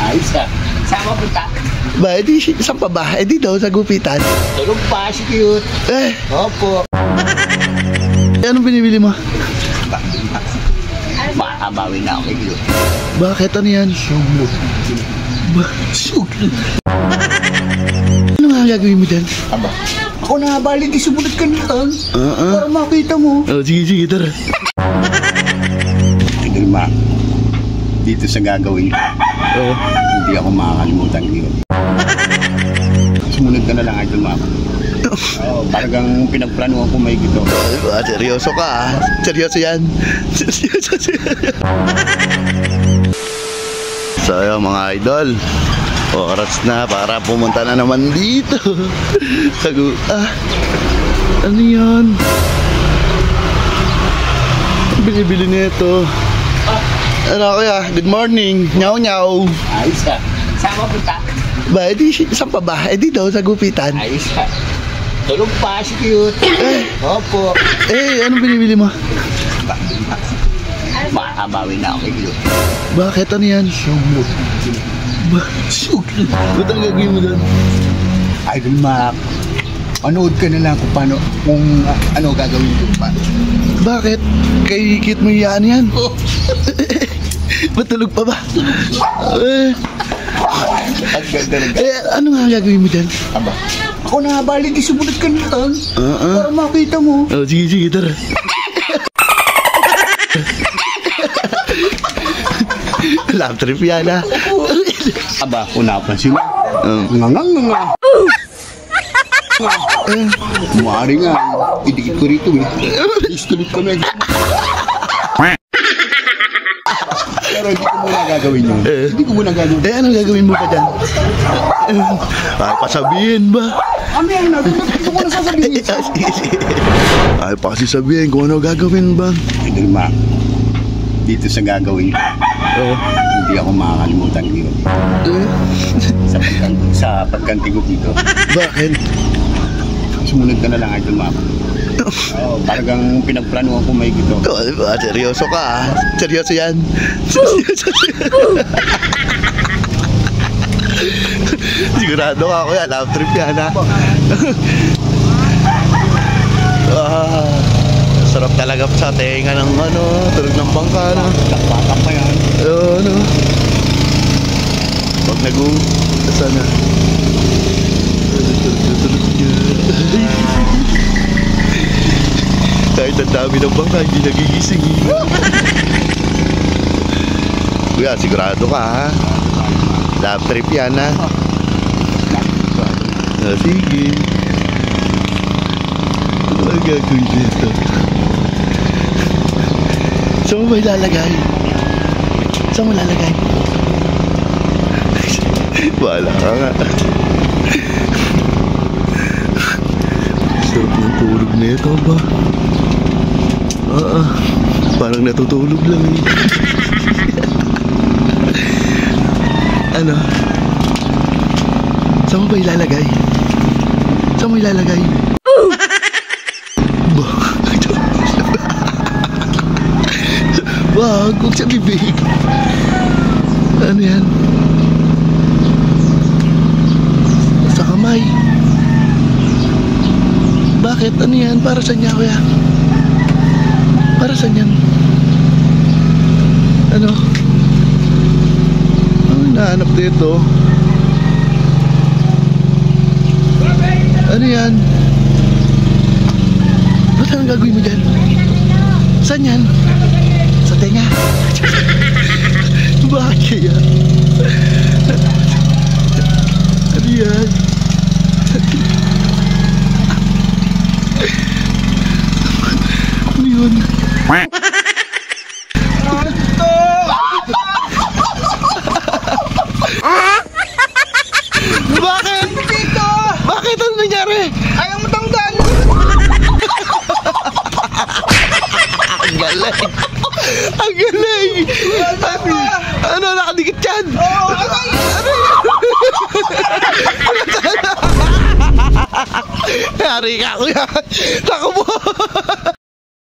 Ayos ka. Saan mapunta? Ba, edi, saan pa ba? Edi daw, sa gupitan. Tulog pa, si cute. Opo. Anong binibili mo? Makabawi na ako kay cute. Bakit? Ano yan? Sumot. Ano nga gagawin mo dyan? Aba, ako na balik, sumunod ka na lang. Para makita mo. Oh, sige, tara. Idol Ma, dito sa gagawin ko, hindi ako makakalimutan yun. Sumunod ka na lang, Idol Ma. Talagang pinagplanuhan ko may gito. Seryoso ka, ah. Seryoso yan. Seryoso yan. So, yun, mga idol, oras na para pumunta na naman dito. Ano yan? Bili-bili nito. Ano kaya? Good morning. Nyaw. Ayos ka. Saan mapunta? Ba, edi, saan pa ba? Edi daw, sa gupitan. Ayos ka. Tulog pa, si cute. Opo. Anong binibili mo? Makabawi na ako kay cute. Bakit? Ano yan? Sumot. Ba't ang gagawin mo doon? Idol Ma, panood ka na lang kung ano gagawin ko pa. Bakit? Kay cute mo yan yan? Matulog pa ba? Ang ganda ng Ano nga gagawin mo dyan? Aba, ako na balik, sumunod ka na lang. Para makita mo. Oh, sige, tara. Love trip yan, ah. Aba, napansin mo. Nga. Kumari nga, idikit ko rito eh. Istulit ko na. Pero hindi ko muna gagawin yun. Anong gagawin mo pa dyan? Ay, pasabihin ba? Ano yan? Ito ko na sasabihin. Ay, pa kasi sabihin kung ano gagawin ba? Idol Ma, dito sa gagawin ko, hindi ako makakalimutan yun. Sa pagkanti ko dito. Bakit? Sumunod ka na lang, Idol Ma. Talagang pinagplanuhan ko may gito. Seryoso ka, ah. Seryoso yan. Seryoso yan. Sigurado ka, kuya. Love trip yan, ha. Sarap talaga sa tenga ng tulog ng bangka, no? Bakang pa yan. Ano? Pag sana. Kahit ang dami ng bangka, hindi nagigising. Kuya, sigurado ka, ha? Love trip yan, ha? Sige. Ano ang gagawin dito? Saan mo ba ilalagay? Saan mo ilalagay? Wala ka nga. Sarap ng tulog nito ba? Parang natutulog lang eh. Ano? Saan mo ba ilalagay? Saan mo ilalagay? Wag, huwag sa bibig. Ano yan? Sa kamay. Bakit? Ano yan? Para saan niya, kuya? Para saan yan? Ano? Ano hinahanap dito? Ano yan? Ba't anong gagawin mo dyan? Saan yan? Sa tenga? Bakit kaya? Ano yan? Ano yun? Bakit? Dito! Bakit? Ano nangyari? Ayaw mo tanggal! Ang galing! Ang galing! Ano? Nakadikit yan? Oo! Ano yan? Yari ka, kuya! Naku mo!